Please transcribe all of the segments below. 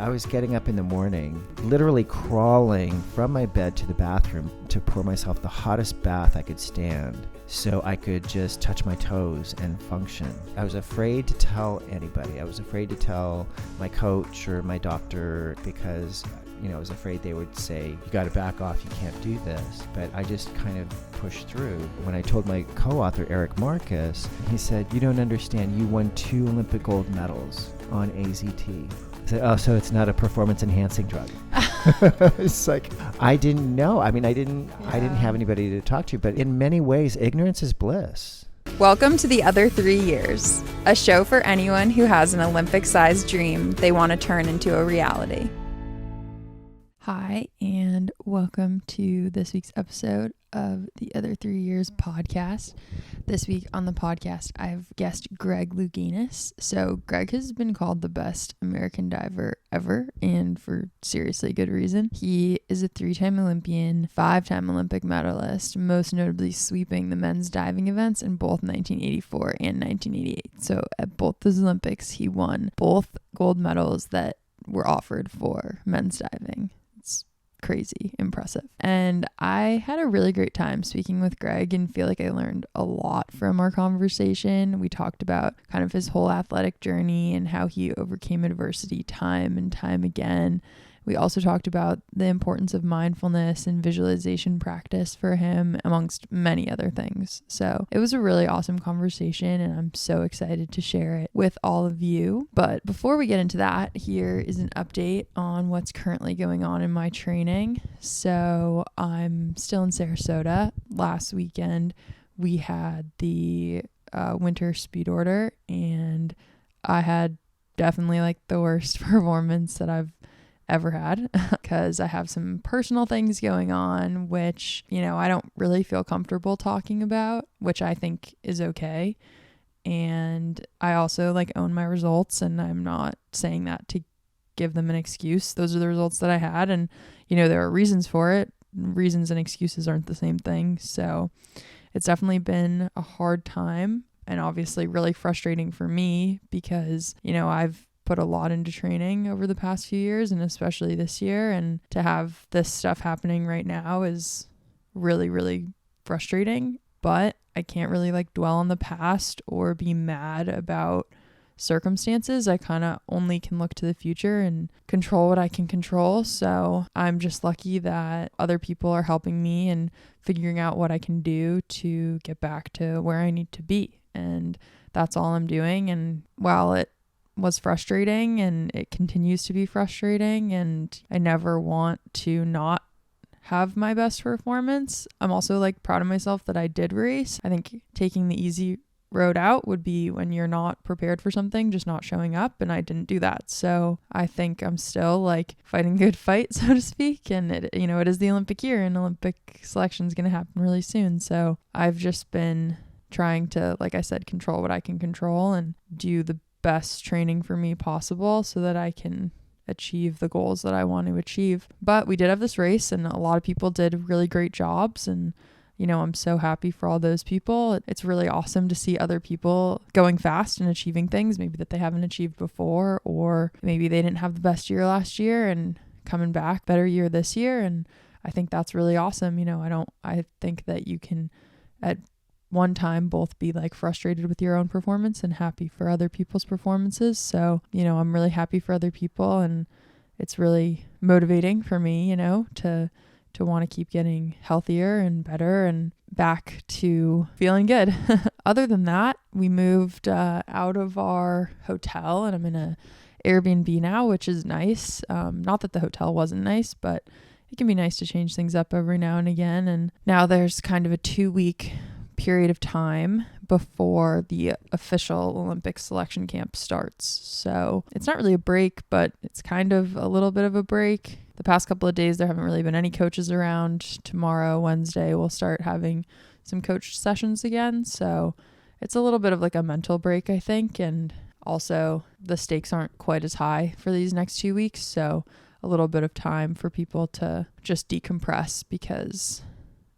I was getting up in the morning, literally crawling from my bed to the bathroom to pour myself the hottest bath I could stand so I could just touch my toes and function. I was afraid to tell anybody. I was afraid to tell my coach or my doctor because I was afraid they would say, you got to back off, you can't do this. But I just kind of pushed through. When I told my co-author, Eric Marcus, he said, you don't understand, you won 2 Olympic gold medals on AZT. I said, oh, so it's not a performance-enhancing drug. It's like, I didn't know. I didn't have anybody to talk to. But in many ways, ignorance is bliss. Welcome to The Other 3 Years, a show for anyone who has an Olympic-sized dream they want to turn into a reality. Hi, and welcome to this week's episode of the Other 3 Years podcast. This week on the podcast, I've guest Greg Louganis. So Greg has been called the best American diver ever, and for seriously good reason. He is a 3-time Olympian, 5-time Olympic medalist, most notably sweeping the men's diving events in both 1984 and 1988. So at both those Olympics, he won both gold medals that were offered for men's diving. Crazy impressive. And I had a really great time speaking with Greg and feel like I learned a lot from our conversation. We talked about kind of his whole athletic journey and how he overcame adversity time and time again. We also talked about the importance of mindfulness and visualization practice for him, amongst many other things. So it was a really awesome conversation, and I'm so excited to share it with all of you. But before we get into that, here is an update on what's currently going on in my training. So I'm still in Sarasota. Last weekend, we had the winter speed order, and I had definitely like the worst performance that I've ever had because I have some personal things going on, which, I don't really feel comfortable talking about, which I think is okay. And I also own my results, and I'm not saying that to give them an excuse. Those are the results that I had, and, there are reasons for it. Reasons and excuses aren't the same thing. So it's definitely been a hard time, and obviously really frustrating for me because, I've put a lot into training over the past few years, and especially this year, and to have this stuff happening right now is really, really frustrating. But I can't really dwell on the past or be mad about circumstances. I kind of only can look to the future and control what I can control. So I'm just lucky that other people are helping me and figuring out what I can do to get back to where I need to be, and that's all I'm doing. And while it was frustrating, and it continues to be frustrating, and I never want to not have my best performance, I'm also proud of myself that I did race. I think taking the easy road out would be when you're not prepared for something, just not showing up, and I didn't do that. So I think I'm still fighting a good fight, so to speak, and it is the Olympic year, and Olympic selection is going to happen really soon. So I've just been trying to, like I said, control what I can control and do the best training for me possible so that I can achieve the goals that I want to achieve. But we did have this race, and a lot of people did really great jobs, and I'm so happy for all those people. It's really awesome to see other people going fast and achieving things maybe that they haven't achieved before, or maybe they didn't have the best year last year and coming back better year this year. And I think that's really awesome. I think that you can at one time both be frustrated with your own performance and happy for other people's performances. So, I'm really happy for other people, and it's really motivating for me, to want to keep getting healthier and better and back to feeling good. Other than that, we moved out of our hotel, and I'm in a Airbnb now, which is nice. Not that the hotel wasn't nice, but it can be nice to change things up every now and again. And now there's kind of a 2-week period of time before the official Olympic selection camp starts. So it's not really a break, but it's kind of a little bit of a break. The past couple of days, there haven't really been any coaches around. Tomorrow, Wednesday, we'll start having some coach sessions again. So it's a little bit of a mental break, I think. And also the stakes aren't quite as high for these next 2 weeks. So a little bit of time for people to just decompress, because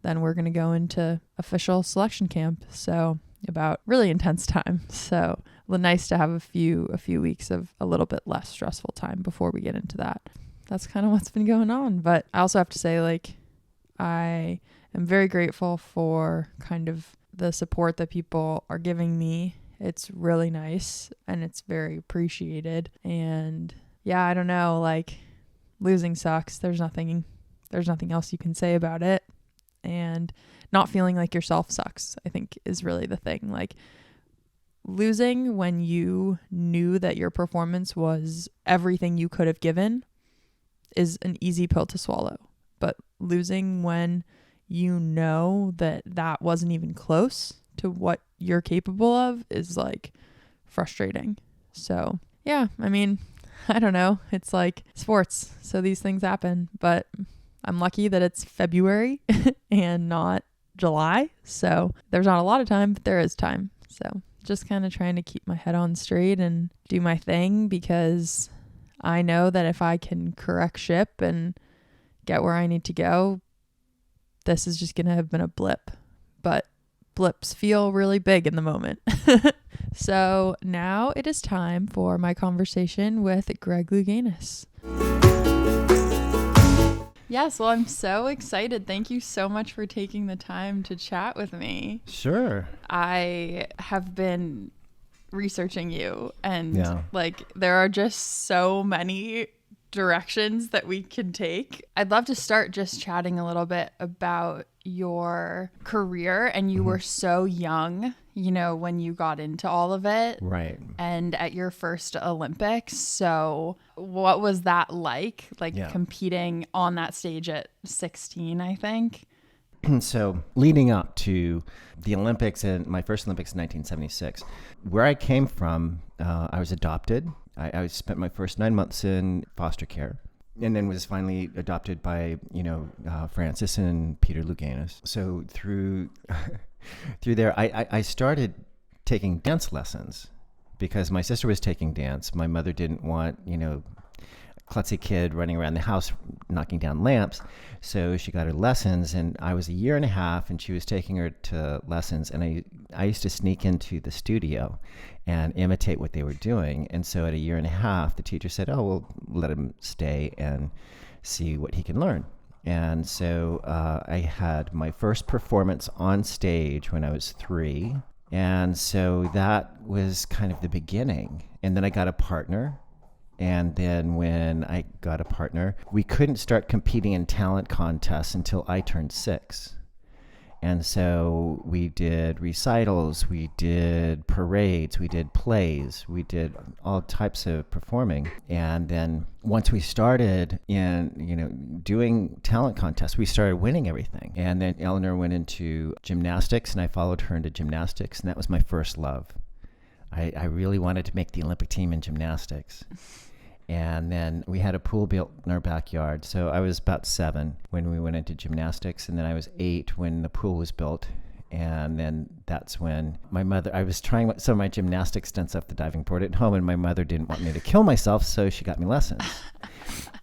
then we're going to go into official selection camp. So about really intense time. So nice to have a few weeks of a little bit less stressful time before we get into that. That's kind of what's been going on. But I also have to say, like, I am very grateful for kind of the support that people are giving me. It's really nice and it's very appreciated. And yeah, I don't know, like, losing sucks. There's nothing else you can say about it. And not feeling like yourself sucks, I think, is really the thing. Like, losing when you knew that your performance was everything you could have given is an easy pill to swallow. But losing when you know that wasn't even close to what you're capable of is, like, frustrating. So yeah, I mean, I don't know. It's like sports. So these things happen, but I'm lucky that it's February and not July. So there's not a lot of time, but there is time. So just kind of trying to keep my head on straight and do my thing, because I know that if I can correct ship and get where I need to go, this is just going to have been a blip. But blips feel really big in the moment. So now it is time for my conversation with Greg Louganis. Yes, well, I'm so excited. Thank you so much for taking the time to chat with me. Sure. I have been researching you, and like, there are just so many directions that we can take. I'd love to start just chatting a little bit about your career. And you were so young, you know, when you got into all of it. Right. And at your first Olympics. So what was that like competing on that stage at 16, I think? So leading up to the Olympics, and my first Olympics in 1976, where I came from, I was adopted. I spent my first 9 months in foster care, and then was finally adopted by, Francis and Peter Louganis. So through there, I started taking dance lessons because my sister was taking dance. My mother didn't want, a klutzy kid running around the house knocking down lamps. So she got her lessons, and I was a year and a half, and she was taking her to lessons. And I used to sneak into the studio and imitate what they were doing. And so at a year and a half, the teacher said, oh, we'll let him stay and see what he can learn. And so I had my first performance on stage when I was 3. And so that was kind of the beginning. And then I got a partner. And then when I got a partner, we couldn't start competing in talent contests until I turned 6. And so we did recitals, we did parades, we did plays, we did all types of performing. And then once we started doing talent contests, we started winning everything. And then Eleanor went into gymnastics, and I followed her into gymnastics, and that was my first love. I really wanted to make the Olympic team in gymnastics. And then we had a pool built in our backyard. So I was about 7 when we went into gymnastics, and then I was 8 when the pool was built. And then that's when I was trying some of my gymnastics stunts off the diving board at home, and my mother didn't want me to kill myself, so she got me lessons.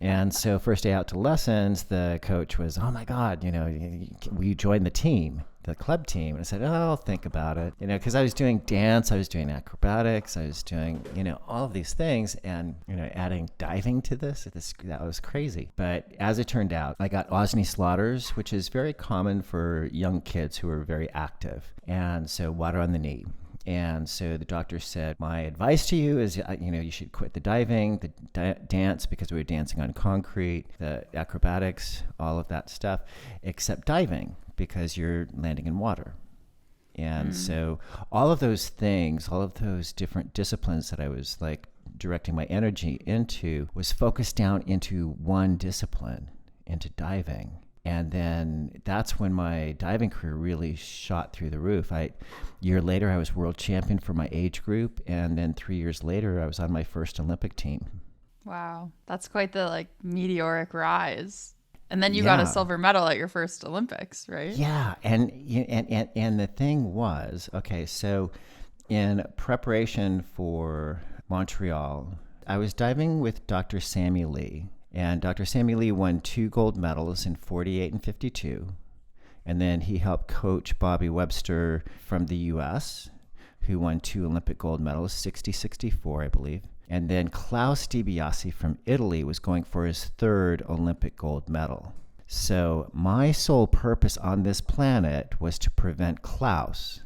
And so first day out to lessons, the coach was, oh my God, will you join the team, the club team? And I said, oh, I'll think about it. Because I was doing dance, I was doing acrobatics, I was doing, all of these things, and, adding diving to this, that was crazy. But as it turned out, I got Osney Slaughters, which is very common for young kids who are very active. And so water on the knee. And so the doctor said, my advice to you is, you should quit the diving, the dance, because we were dancing on concrete, the acrobatics, all of that stuff, except diving, because you're landing in water. And so all of those things, all of those different disciplines that I was like directing my energy into was focused down into one discipline, into diving. And then that's when my diving career really shot through the roof. A year later, I was world champion for my age group. And then 3 years later, I was on my first Olympic team. Wow. That's quite the meteoric rise. And then you got a silver medal at your first Olympics, right? Yeah. And the thing was, okay, so in preparation for Montreal, I was diving with Dr. Sammy Lee. And Dr. Sammy Lee won 2 gold medals in 48 and 52. And then he helped coach Bobby Webster from the US, who won 2 Olympic gold medals, 60, 64, I believe. And then Klaus DiBiase from Italy was going for his 3rd Olympic gold medal. So my sole purpose on this planet was to prevent Klaus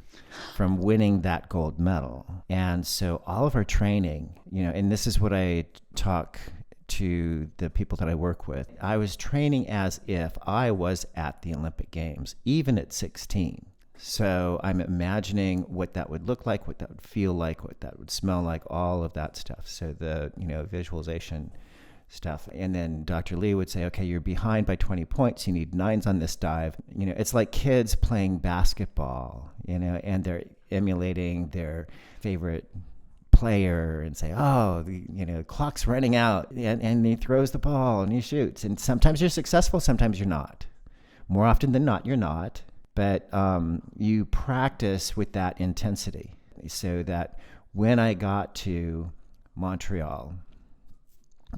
from winning that gold medal. And so all of our training, and this is what I talk to the people that I work with. I was training as if I was at the Olympic Games, even at 16. So I'm imagining what that would look like, what that would feel like, what that would smell like, all of that stuff. So the, visualization stuff. And then Dr. Lee would say, okay, you're behind by 20 points. You need 9s on this dive. It's like kids playing basketball, and they're emulating their favorite player and say, the clock's running out, and he throws the ball and he shoots. And sometimes you're successful, sometimes you're not. More often than not, you're not. But you practice with that intensity so that when I got to Montreal,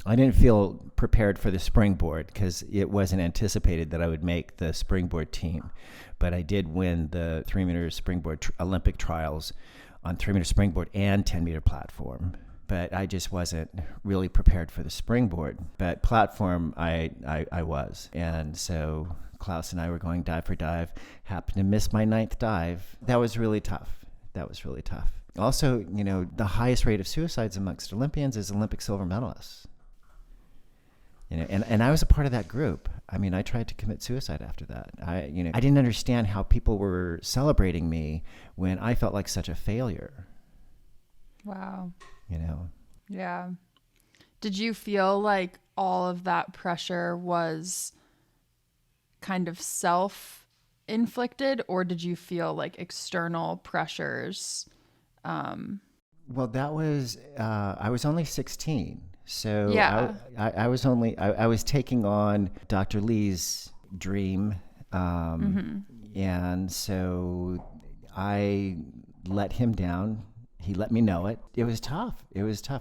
I didn't feel prepared for the springboard because it wasn't anticipated that I would make the springboard team. But I did win the 3-meter springboard Olympic trials on 3-meter springboard and 10-meter platform. But I just wasn't really prepared for the springboard. But platform, I was. And so Klaus and I were going dive for dive, happened to miss my 9th dive. That was really tough. Also, the highest rate of suicides amongst Olympians is Olympic silver medalists. And I was a part of that group. I mean, I tried to commit suicide after that. I didn't understand how people were celebrating me when I felt like such a failure. Wow. Yeah. Did you feel like all of that pressure was kind of self-inflicted, or did you feel like external pressures? Well, that was, I was only 16. So yeah. I was taking on Dr. Lee's dream. And so I let him down. He let me know it. It was tough.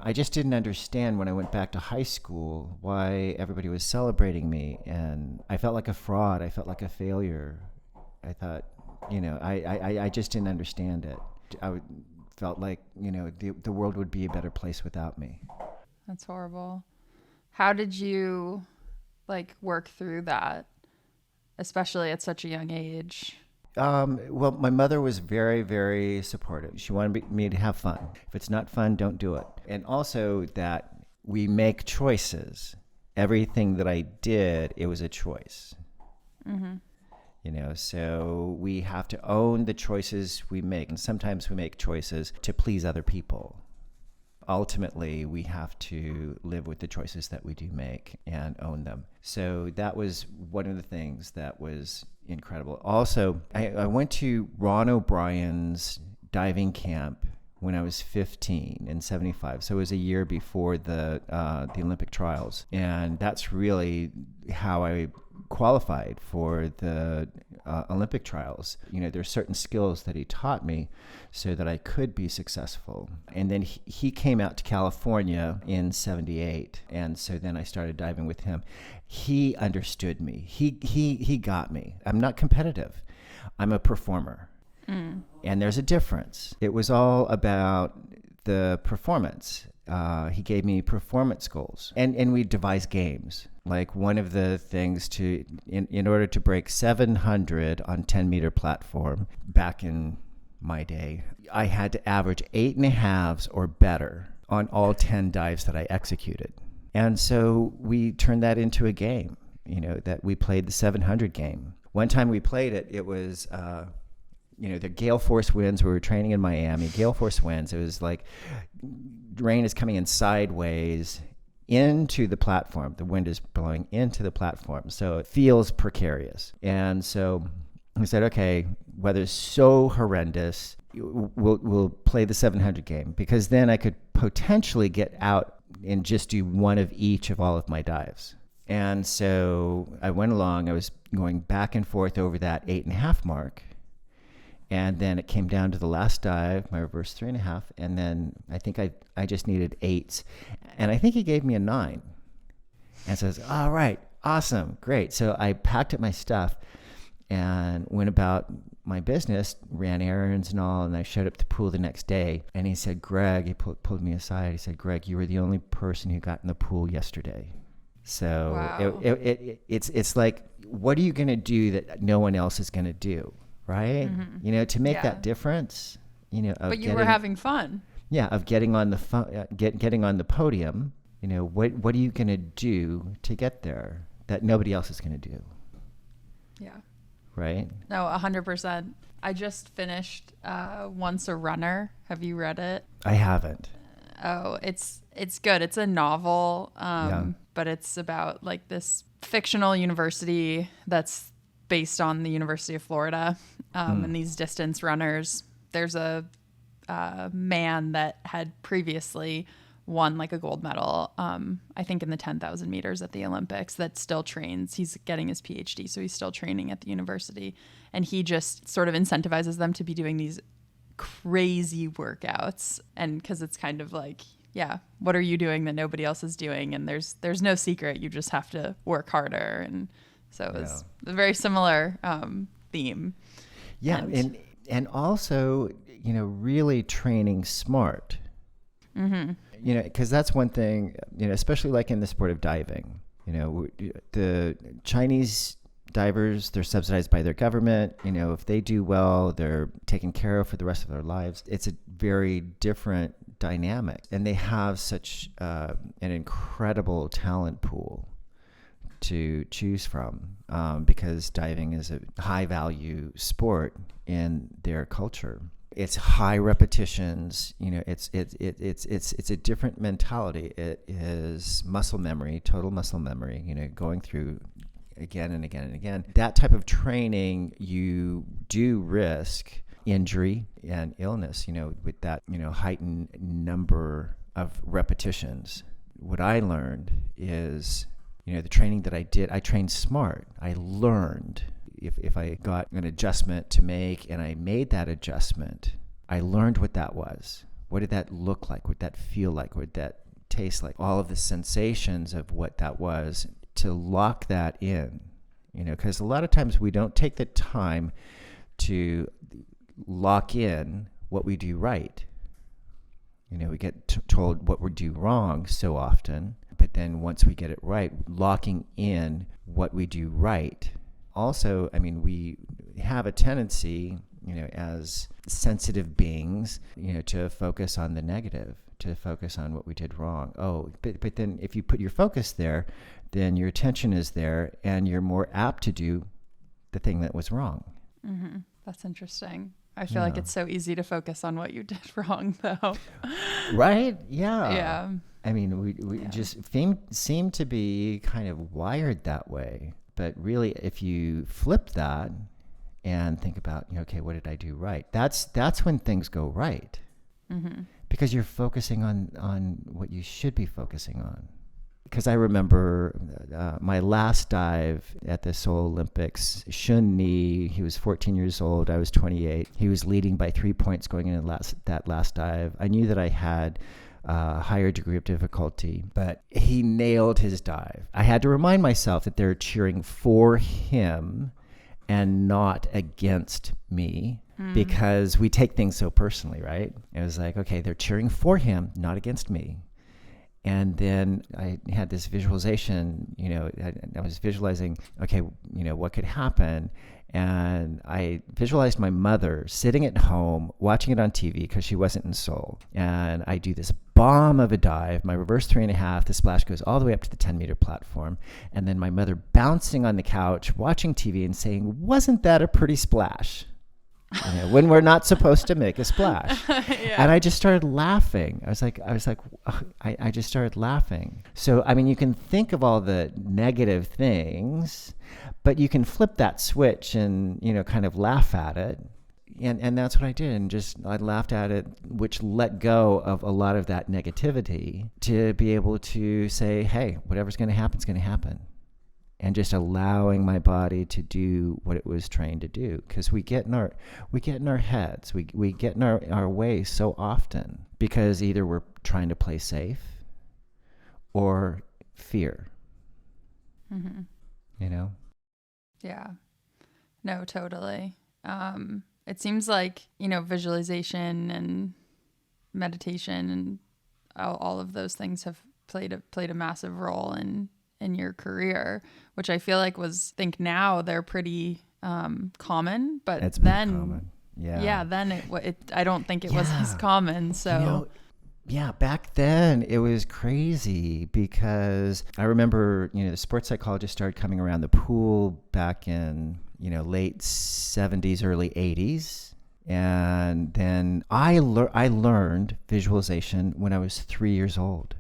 I just didn't understand when I went back to high school why everybody was celebrating me. And I felt like a fraud. I felt like a failure. I thought, I just didn't understand it. Felt like, the world would be a better place without me. That's horrible. How did you work through that, especially at such a young age? Well, my mother was very, very supportive. She wanted me to have fun. If it's not fun, don't do it. And also that we make choices. Everything that I did, it was a choice. So we have to own the choices we make. And sometimes we make choices to please other people. Ultimately, we have to live with the choices that we do make and own them. So that was one of the things that was incredible. Also, I went to Ron O'Brien's diving camp when I was 15 in 75. So it was a year before the Olympic trials. And that's really how I qualified for the Olympic trials. There's certain skills that he taught me so that I could be successful. And then he came out to California in 78. And so then I started diving with him. He understood me. He got me. I'm not competitive. I'm a performer. And there's a difference. It was all about the performance. He gave me performance goals, and we devised games. Like one of the things in order to break 700 on 10-meter platform back in my day, I had to average 8.5s or better on all 10 dives that I executed. And so we turned that into a game, that we played the 700 game. One time we played it, it was, the gale force winds. We were training in Miami, gale force winds. It was like rain is coming in sideways into the platform. The wind is blowing into the platform. So it feels precarious. And so we said, okay, weather's so horrendous, we'll play the 700 game, because then I could potentially get out and just do one of each of all of my dives. And so I went along. I was going back and forth over that 8.5 mark. And then it came down to the last dive, my reverse 3.5. And then I think I just needed 8s. And I think he gave me a 9. And says, all right, awesome, great. So I packed up my stuff and went about my business, ran errands and all. And I showed up at the pool the next day, and he said, Greg, he pulled me aside. He said, Greg, you were the only person who got in the pool yesterday. So Wow. it's like, what are you going to do that no one else is going to do? Right. To make that difference, But you were having fun. Yeah. Of getting on the getting on the podium, what are you going to do to get there that nobody else is going to do? Yeah. Right. No, 100%. I just finished Once a Runner. Have you read it? I haven't. Oh, it's good. It's a novel, Yeah. but it's about like this fictional university that's based on the University of Florida, and these distance runners. There's a man that had previously won like a gold medal, I think in the 10,000 meters at the Olympics, that still trains. He's getting his PhD, so he's still training at the university. And he just sort of incentivizes them to be doing these crazy workouts. And because it's kind of like, yeah, what are you doing that nobody else is doing? And there's no secret. You just have to work harder. And so it's a very similar theme. Yeah. And also, really training smart. Because that's one thing, especially like in the sport of diving, the Chinese divers, they're subsidized by their government. If they do well, they're taken care of for the rest of their lives. It's a very different dynamic. And they have such an incredible talent pool to choose from, because diving is a high value sport in their culture. It's high repetitions, it's a different mentality. It is muscle memory, total muscle memory, going through again and again and again. That type of training, you do risk injury and illness, with that, heightened number of repetitions. What I learned is, the training that I did, I trained smart. I learned if I got an adjustment to make and I made that adjustment, I learned what that was. What did that look like? What did that feel like? What did that taste like? All of the sensations of what that was, to lock that in, because a lot of times we don't take the time to lock in what we do right. We get told what we do wrong so often, but then once we get it right, locking in what we do right. Also, we have a tendency, as sensitive beings, to focus on the negative, to focus on what we did wrong. Oh, but then if you put your focus there, then your attention is there and you're more apt to do the thing that was wrong. Mm-hmm. That's interesting. I feel like it's so easy to focus on what you did wrong, though. Right? Yeah. Yeah. We just seem to be kind of wired that way. But really, if you flip that and think about, okay, what did I do right? That's when things go right. Mm-hmm. Because you're focusing on what you should be focusing on. Because I remember my last dive at the Seoul Olympics, Shun Ni, he was 14 years old, I was 28. He was leading by 3 points going into that last dive. I knew that I had a higher degree of difficulty, but he nailed his dive. I had to remind myself that they're cheering for him and not against me, because we take things so personally, right? It was like, okay, they're cheering for him, not against me. And then I had this visualization, I was visualizing, okay, what could happen? And I visualized my mother sitting at home, watching it on TV because she wasn't in Seoul. And I do this bomb of a dive, my reverse 3.5, the splash goes all the way up to the 10-meter platform. And then my mother bouncing on the couch, watching TV and saying, wasn't that a pretty splash? When we're not supposed to make a splash. Yeah. And I just started laughing. I just started laughing. So, you can think of all the negative things, but you can flip that switch and, kind of laugh at it. And that's what I did. And I laughed at it, which let go of a lot of that negativity to be able to say, hey, whatever's going to happen is going to happen. And just allowing my body to do what it was trained to do, because we get in our heads, we get in our way so often, because either we're trying to play safe or fear. Mm-hmm. Yeah. No, totally. It seems like, visualization and meditation and all of those things have played a massive role in your career, which I feel like think now they're pretty common, but It's then pretty common. Yeah. Then I don't think it was as common. So yeah, back then it was crazy because I remember, the sports psychologist started coming around the pool back in, late 70s, early 80s. And then I learned visualization when I was 3 years old.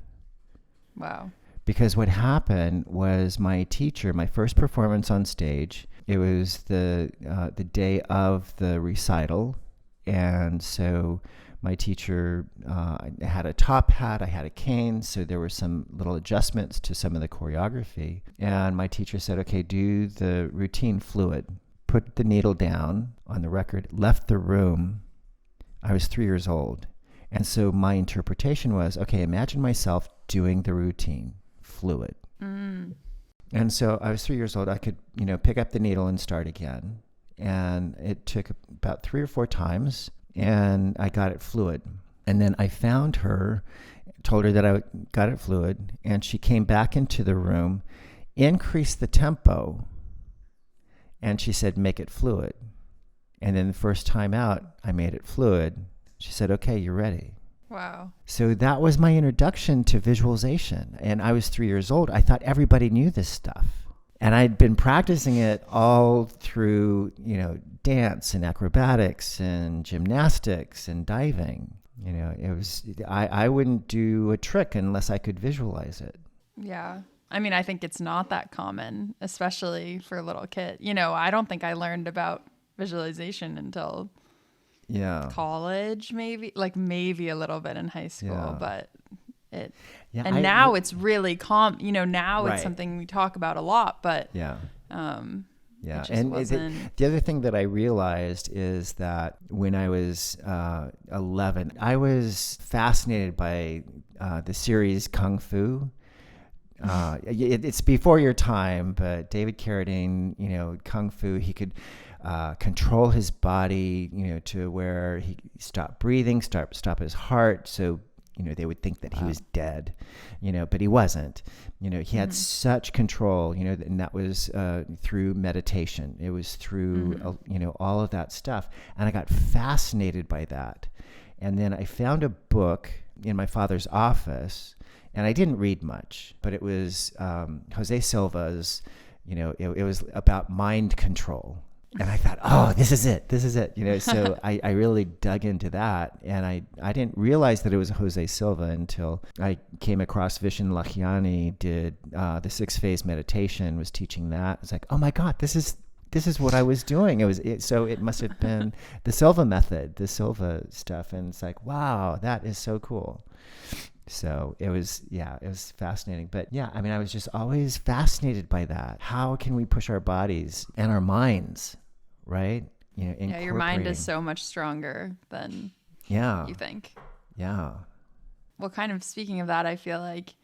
Wow. Because what happened was my teacher, my first performance on stage, it was the day of the recital. And so my teacher had a top hat, I had a cane, so there were some little adjustments to some of the choreography. And my teacher said, okay, do the routine fluid. Put the needle down on the record, left the room. I was 3 years old. And so my interpretation was, okay, imagine myself doing the routine fluid. And so I was 3 years old. I could, pick up the needle and start again. And it took about 3 or 4 times, and I got it fluid. And then I found her, told her that I got it fluid, and she came back into the room, increased the tempo, and she said, make it fluid. And then the first time out, I made it fluid. She said, okay, you're ready. Wow. So that was my introduction to visualization. And I was 3 years old. I thought everybody knew this stuff. And I'd been practicing it all through, dance and acrobatics and gymnastics and diving. It was, I wouldn't do a trick unless I could visualize it. Yeah. I mean, I think it's not that common, especially for a little kid. I don't think I learned about visualization until college, maybe a little bit in high school, but now it's really now it's something we talk about a lot, but and the other thing that I realized is that when I was 11, I was fascinated by the series Kung Fu. It's before your time, but David Carradine, Kung Fu, he could control his body, to where he stopped breathing, stop his heart. So, they would think that he was dead, but he wasn't. He had such control, and that was through meditation. It was through, all of that stuff. And I got fascinated by that. And then I found a book in my father's office, and I didn't read much, but it was Jose Silva's, it was about mind control. And I thought, oh, this is it. So I really dug into that. And I didn't realize that it was Jose Silva until I came across Vishen Lakhiani, did the 6-phase meditation, was teaching that. It's like, oh my God, this is what I was doing. So it must have been the Silva method, the Silva stuff. And it's like, wow, that is so cool. So it was fascinating. But I was just always fascinated by that. How can we push our bodies and our minds, right? Your mind is so much stronger than you think. Yeah. Well, kind of speaking of that, I feel like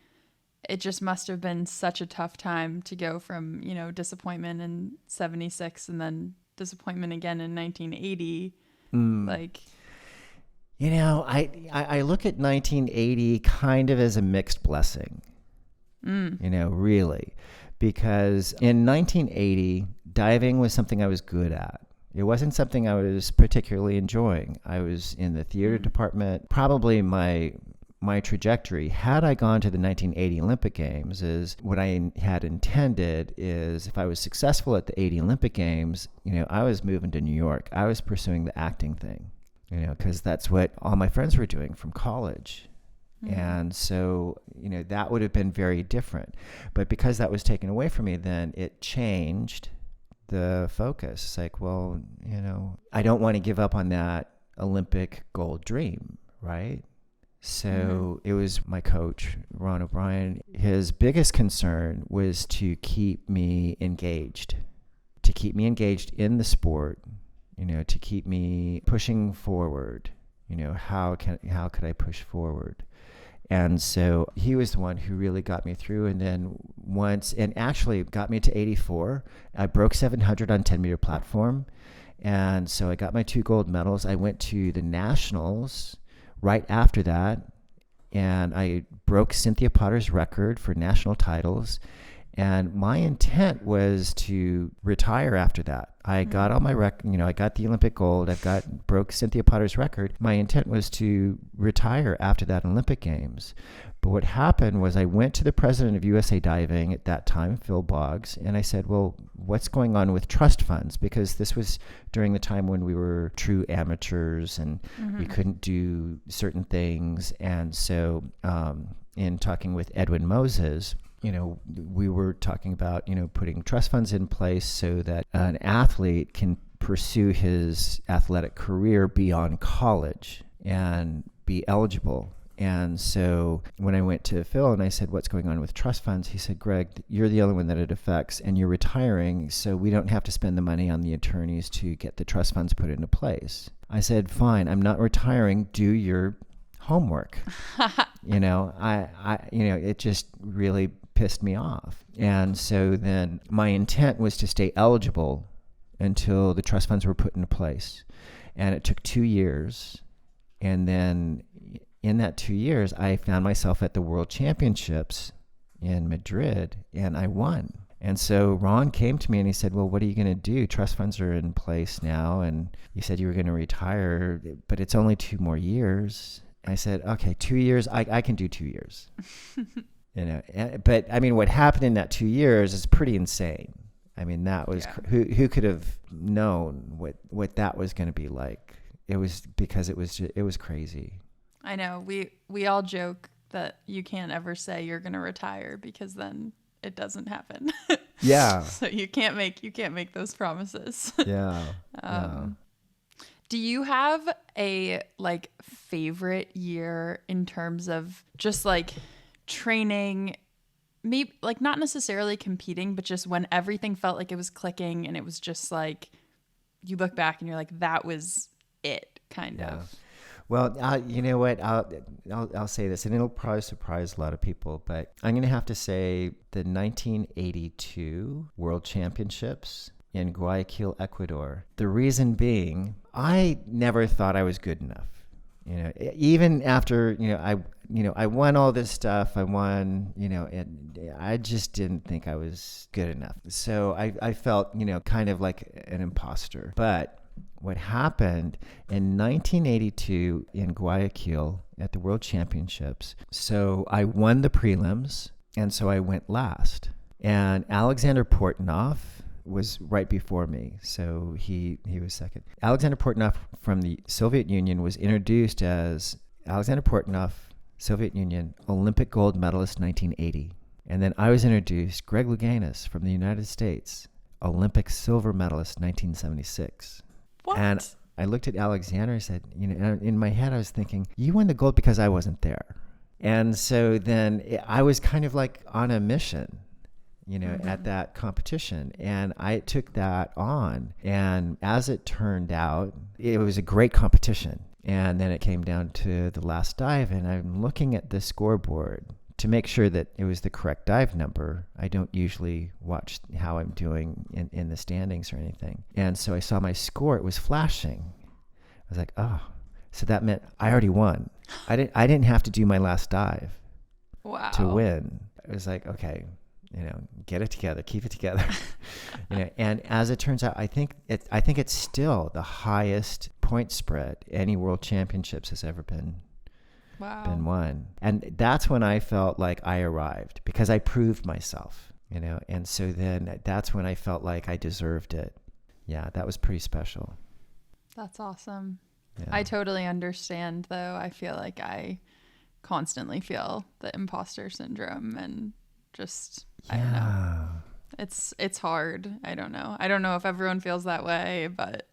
it just must have been such a tough time to go from, disappointment in 76 and then disappointment again in 1980. I look at 1980 kind of as a mixed blessing, really, because in 1980, diving was something I was good at. It wasn't something I was particularly enjoying. I was in the theater department. Probably my trajectory, had I gone to the 1980 Olympic Games, is what I had intended is if I was successful at the 80 Olympic Games, I was moving to New York. I was pursuing the acting thing. Because that's what all my friends were doing from college. And so, that would have been very different. But because that was taken away from me, then it changed the focus. It's like, well, I don't want to give up on that Olympic gold dream, right? So it was my coach, Ron O'Brien. His biggest concern was to keep me engaged in the sport, to keep me pushing forward. How could I push forward? And so he was the one who really got me through. And then and actually got me to 84. I broke 700 on 10-meter platform. And so I got my 2 gold medals. I went to the nationals right after that, and I broke Cynthia Potter's record for national titles. And my intent was to retire after that. I got all my I got the Olympic gold. Broke Cynthia Potter's record. My intent was to retire after that Olympic Games. But what happened was I went to the president of USA Diving at that time, Phil Boggs, and I said, well, what's going on with trust funds? Because this was during the time when we were true amateurs and we couldn't do certain things. And so in talking with Edwin Moses, we were talking about, putting trust funds in place so that an athlete can pursue his athletic career beyond college and be eligible. And so when I went to Phil and I said, what's going on with trust funds? He said, Greg, you're the only one that it affects, and you're retiring, so we don't have to spend the money on the attorneys to get the trust funds put into place. I said, fine, I'm not retiring. Do your homework. It just really pissed me off. And so then my intent was to stay eligible until the trust funds were put into place. And it took 2 years. And then in that 2 years, I found myself at the World Championships in Madrid, and I won. And so Ron came to me and he said, well, what are you going to do? Trust funds are in place now. And you said you were going to retire, but it's only 2 more years. I said, okay, 2 years, I can do 2 years. But I mean, what happened in that 2 years is pretty insane. I mean, that was, who could have known what that was going to be like? It was because it was crazy. I know we all joke that you can't ever say you're going to retire because then it doesn't happen. Yeah. So you can't make those promises. Yeah. Do you have a favorite year in terms of just training, maybe not necessarily competing, but just when everything felt like it was clicking and it was just you look back and you're like, that was it kind of. Well, you know what? I'll say this, and it'll probably surprise a lot of people, but I'm going to have to say the 1982 World Championships in Guayaquil, Ecuador. The reason being, I never thought I was good enough. Even after I won all this stuff. I won, and I just didn't think I was good enough. So I felt, kind of like an imposter. But what happened in 1982 in Guayaquil at the World Championships, so I won the prelims, and so I went last. And Alexander Portnoy was right before me, so he was second. Alexander Portnoy from the Soviet Union was introduced as Alexander Portnoy, Soviet Union, Olympic gold medalist 1980. And then I was introduced, Greg Louganis from the United States, Olympic silver medalist 1976. What? And I looked at Alexander and said, in my head I was thinking, you won the gold because I wasn't there. And so then I was kind of on a mission, at that competition. And I took that on. And as it turned out, it was a great competition. And then it came down to the last dive, and I'm looking at the scoreboard to make sure that it was the correct dive number. I don't usually watch how I'm doing in the standings or anything. And so I saw my score. It was flashing. I was like, oh, so that meant I already won. I didn't have to do my last dive to win. It was like, okay, get it together, keep it together. And as it turns out, I think it's still the highest point spread any World Championships has ever been won. And that's when I felt like I arrived, because I proved myself, and so then that's when I felt like I deserved it. Yeah, that was pretty special. That's awesome. Yeah. I totally understand, though. I feel like I constantly feel the imposter syndrome, and just, I don't know. It's hard. I don't know if everyone feels that way, but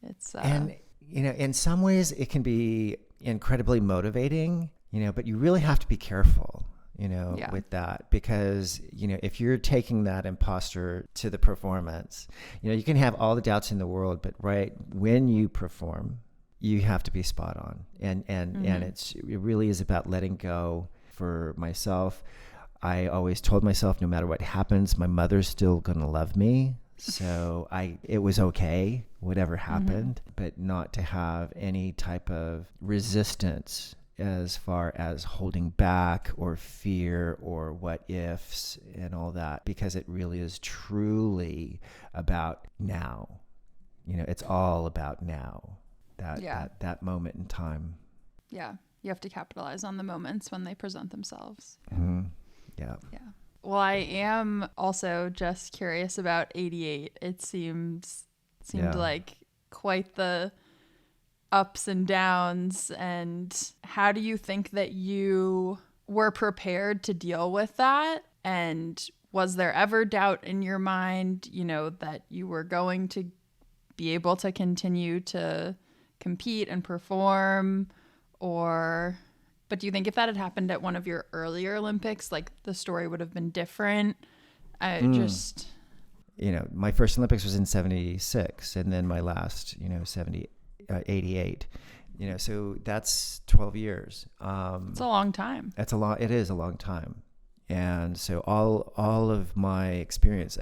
it's and in some ways it can be incredibly motivating, but you really have to be careful, with that, because, if you're taking that imposter to the performance, you can have all the doubts in the world, but right when you perform, you have to be spot on. And it really is about letting go. For myself, I always told myself, no matter what happens, my mother's still going to love me. So it was okay, whatever happened, but not to have any type of resistance as far as holding back or fear or what ifs and all that, because it really is truly about now. It's all about now, that moment in time. Yeah. You have to capitalize on the moments when they present themselves. Mm-hmm. Yeah. Yeah. Well, I am also just curious about 88. It seemed like quite the ups and downs. And how do you think that you were prepared to deal with that? And was there ever doubt in your mind, that you were going to be able to continue to compete and perform? But do you think if that had happened at one of your earlier Olympics, like the story would have been different? My first Olympics was in 76, and then my last, 88. So that's 12 years. It's a long time. It is a long time. And so all of my experience,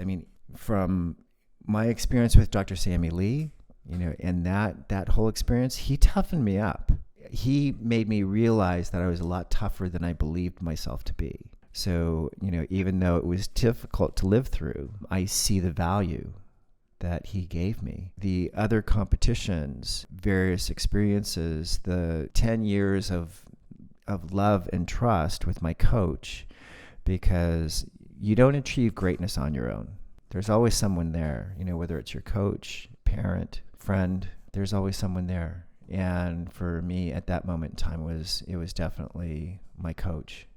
from my experience with Dr. Sammy Lee, and that whole experience, he toughened me up. He made me realize that I was a lot tougher than I believed myself to be. So, even though it was difficult to live through, I see the value that he gave me. The other competitions, various experiences, the 10 years of love and trust with my coach, because you don't achieve greatness on your own. There's always someone there, whether it's your coach, parent, friend, there's always someone there. And for me at that moment in time, it was definitely my coach,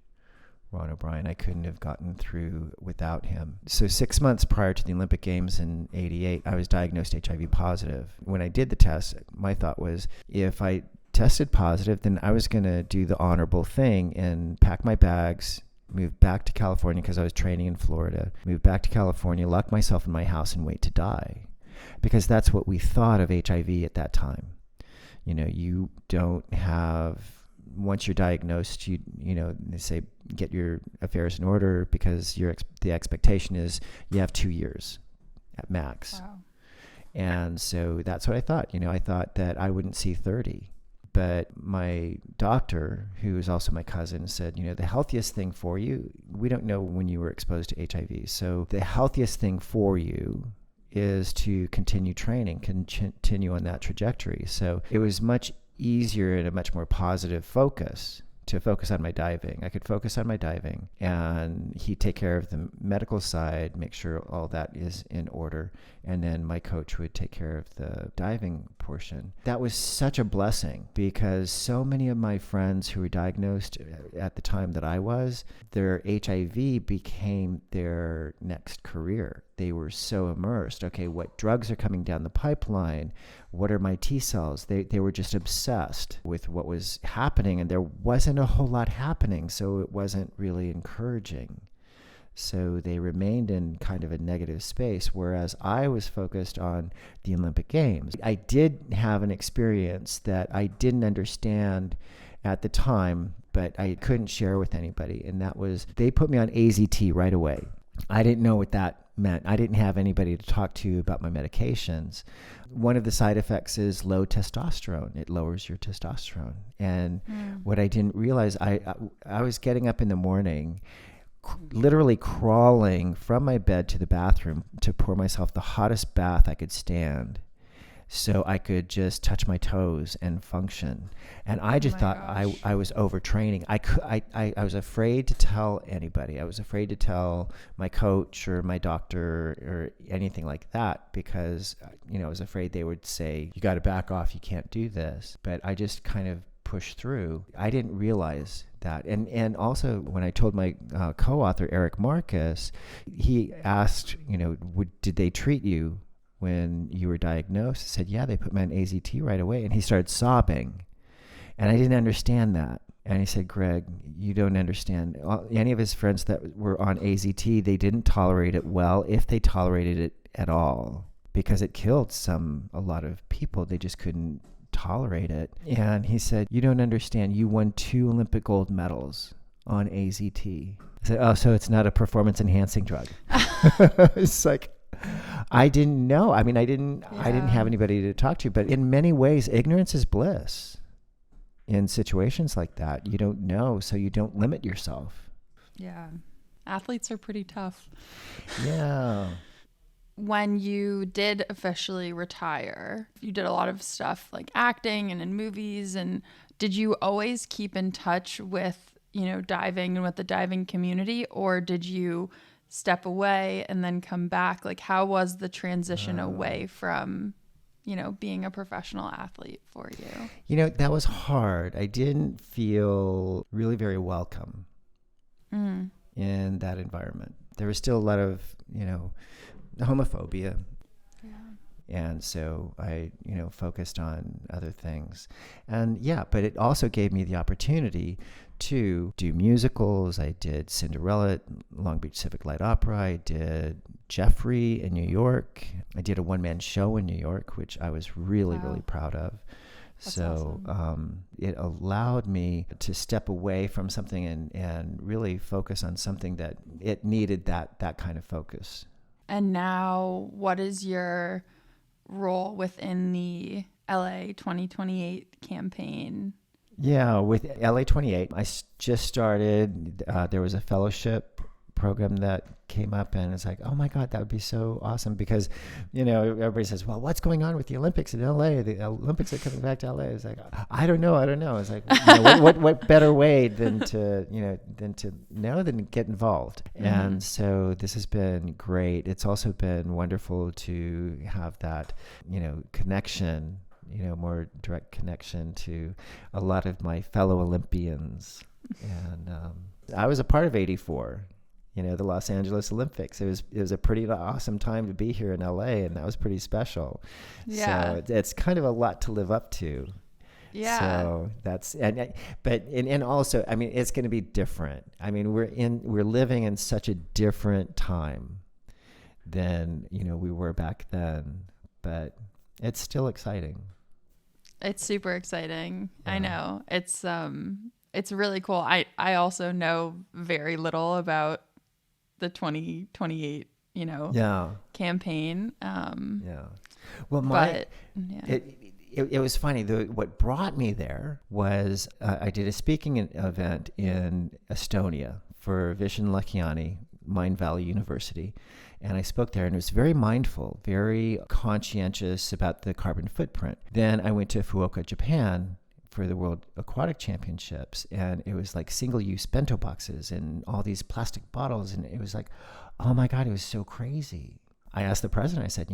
Ron O'Brien. I couldn't have gotten through without him. So 6 months prior to the Olympic Games in 88, I was diagnosed HIV positive. When I did the test, my thought was, if I tested positive, then I was going to do the honorable thing and pack my bags, move back to California because I was training in Florida, move back to California, lock myself in my house and wait to die. Because that's what we thought of HIV at that time. You don't have, once you're diagnosed, they say get your affairs in order, because the expectation is you have 2 years at max. Wow. And so that's what I thought. I thought that I wouldn't see 30. But my doctor, who is also my cousin, said, the healthiest thing for you, we don't know when you were exposed to HIV. So the healthiest thing for you is to continue training, continue on that trajectory. So it was much easier and a much more positive focus to focus on my diving. I could focus on my diving, and he'd take care of the medical side, make sure all that is in order, and then my coach would take care of the diving portion. That was such a blessing, because so many of my friends who were diagnosed at the time that I was, their HIV became their next career. They were so immersed. Okay, what drugs are coming down the pipeline? What are my T cells? They were just obsessed with what was happening, and there wasn't a whole lot happening, so it wasn't really encouraging. So they remained in kind of a negative space, whereas I was focused on the Olympic Games. I did have an experience that I didn't understand at the time, but I couldn't share with anybody, and that was they put me on AZT right away. I didn't know what that meant. I didn't have anybody to talk to about my medications. One of the side effects is low testosterone. It lowers your testosterone. And what I didn't realize, I was getting up in the morning, literally crawling from my bed to the bathroom to pour myself the hottest bath I could stand, so I could just touch my toes and function. And I just thought I was overtraining. I was afraid to tell anybody. I was afraid to tell my coach or my doctor or anything like that, because I was afraid they would say, you got to back off, you can't do this. But I just kind of pushed through. I didn't realize that. And also when I told my co-author, Eric Marcus, he asked, did they treat you when you were diagnosed? I said, yeah, they put me on AZT right away. And he started sobbing. And I didn't understand that. And he said, Greg, you don't understand. Any of his friends that were on AZT, they didn't tolerate it well, if they tolerated it at all, because it killed a lot of people. They just couldn't tolerate it. And he said, you don't understand. You won 2 Olympic gold medals on AZT. I said, oh, so it's not a performance enhancing drug. It's like, I didn't know. I mean, I didn't have anybody to talk to, but in many ways, ignorance is bliss in situations like that. You don't know, so you don't limit yourself. Yeah. Athletes are pretty tough. Yeah. When you did officially retire, you did a lot of stuff like acting and in movies. And did you always keep in touch with, diving and with the diving community, or did you step away and then come back? Like, how was the transition away from, being a professional athlete for you? That was hard. I didn't feel really very welcome in that environment. There was still a lot of, homophobia. Yeah. And so I, focused on other things. And but it also gave me the opportunity to do musicals. I did Cinderella at Long Beach Civic Light Opera. I did Jeffrey in New York. I did a one-man show in New York, which I was really, really proud of. That's awesome. It allowed me to step away from something and really focus on something that it needed that kind of focus. And now, what is your role within the LA 2028 campaign? Yeah, with LA 28, I just started. There was a fellowship program that came up, and it's like, oh my God, that would be so awesome, because everybody says, well, what's going on with the Olympics in LA? The Olympics are coming back to LA. It's like, I don't know. It's like, what better way than to get involved. Mm-hmm. And so this has been great. It's also been wonderful to have that connection, more direct connection to a lot of my fellow Olympians. And I was a part of 84. The Los Angeles Olympics. It was a pretty awesome time to be here in LA, and that was pretty special. Yeah. So it's kind of a lot to live up to. Yeah. So that's and also, I mean, it's going to be different. I mean, we're living in such a different time than we were back then, but it's still exciting. It's super exciting. Yeah. I know. It's really cool. I also know very little about the 2028, campaign. Well, it was funny. What brought me there was I did a speaking event in Estonia for Vishen Lakhiani, Mind Valley University. And I spoke there, and it was very mindful, very conscientious about the carbon footprint. Then I went to Fukuoka, Japan, for the World Aquatic Championships, and it was like single-use bento boxes and all these plastic bottles, and it was like, oh my God, it was so crazy. I asked the president, I said,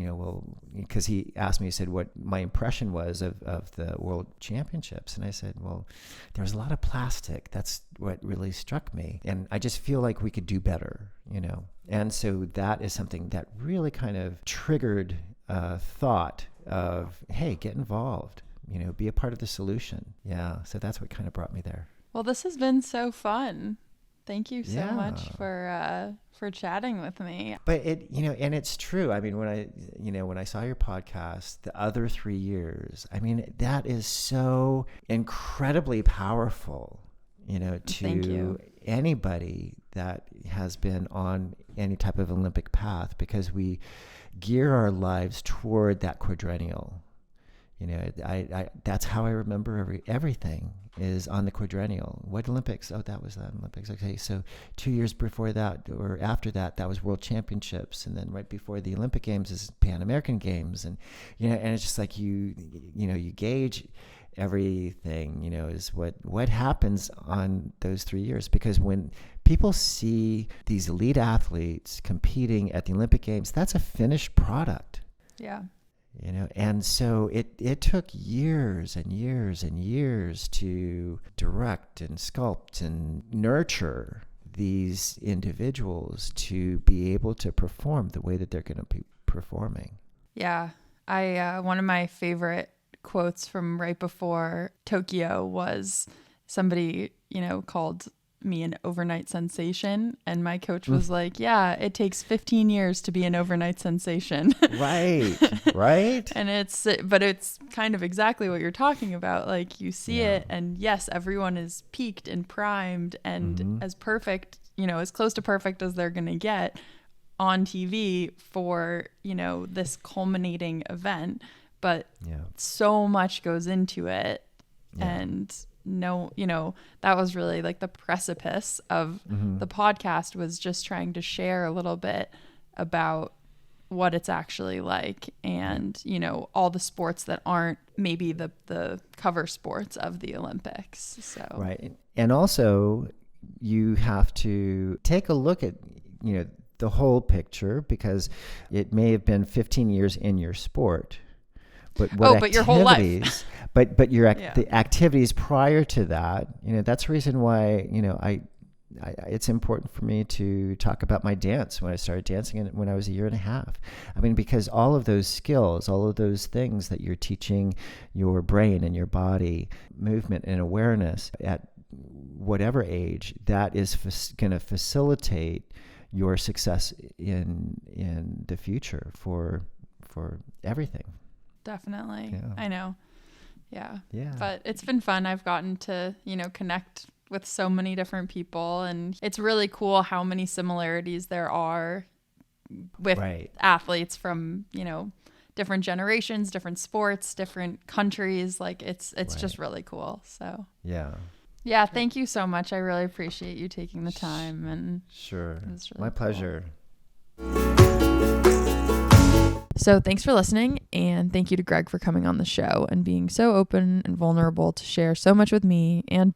because he asked me, he said what my impression was of the World Championships, and I said, well, there was a lot of plastic. That's what really struck me, and I just feel like we could do better, and so that is something that really kind of triggered thought of, hey, get involved. Be a part of the solution. Yeah. So that's what kind of brought me there. Well, this has been so fun. Thank you so much for chatting with me. But and it's true. I mean, when I saw your podcast, the other 3 years, I mean, that is so incredibly powerful, to anybody that has been on any type of Olympic path, because we gear our lives toward that quadrennial. I that's how I remember everything is on the quadrennial. What Olympics? Oh, that was the Olympics. Okay, so 2 years before that or after that was World Championships, and then right before the Olympic Games is Pan American Games, and and it's just like you gauge everything. Is what happens on those 3 years, because when people see these elite athletes competing at the Olympic Games, that's a finished product. Yeah. And so it took years and years and years to direct and sculpt and nurture these individuals to be able to perform the way that they're going to be performing. Yeah. One of my favorite quotes from right before Tokyo was somebody, called me an overnight sensation. And my coach was like, yeah, it takes 15 years to be an overnight sensation. Right. Right. And it's kind of exactly what you're talking about. Like you see it, and yes, everyone is peaked and primed and as perfect, as close to perfect as they're going to get on TV for, this culminating event. But so much goes into it. And that was really like the precipice of the podcast, was just trying to share a little bit about what it's actually like, and all the sports that aren't maybe the cover sports of the Olympics. So right. And also you have to take a look at the whole picture, because it may have been 15 years in your sport, but your whole life. but the activities prior to that, that's the reason why, it's important for me to talk about my dance when I started dancing when I was a year and a half. I mean, because all of those skills, all of those things that you're teaching your brain and your body, movement and awareness at whatever age, that is going to facilitate your success in the future for everything. Definitely. Yeah. I know. Yeah. Yeah. But it's been fun. I've gotten to, connect with so many different people, and it's really cool how many similarities there are with athletes from, different generations, different sports, different countries. Like it's just really cool. So yeah, thank you so much. I really appreciate you taking the time. And sure. It was really my pleasure. So thanks for listening, and thank you to Greg for coming on the show and being so open and vulnerable to share so much with me and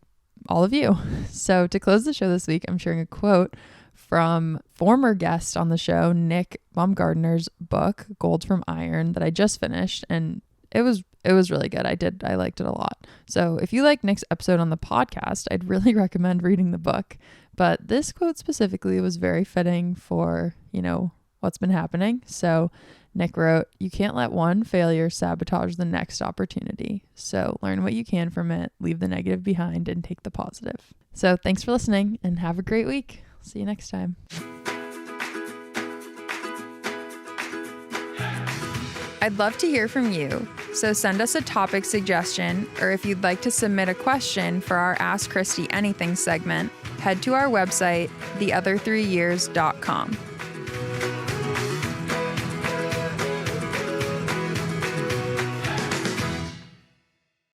all of you. So to close the show this week, I'm sharing a quote from former guest on the show, Nick Baumgartner's book, Gold from Iron, that I just finished, and it was really good. I liked it a lot. So if you like Nick's episode on the podcast, I'd really recommend reading the book. But this quote specifically was very fitting for, what's been happening. So Nick wrote, "You can't let one failure sabotage the next opportunity. So learn what you can from it, leave the negative behind, and take the positive." So thanks for listening, and have a great week. See you next time. I'd love to hear from you. So send us a topic suggestion, or if you'd like to submit a question for our Ask Christy Anything segment, head to our website, theother3years.com.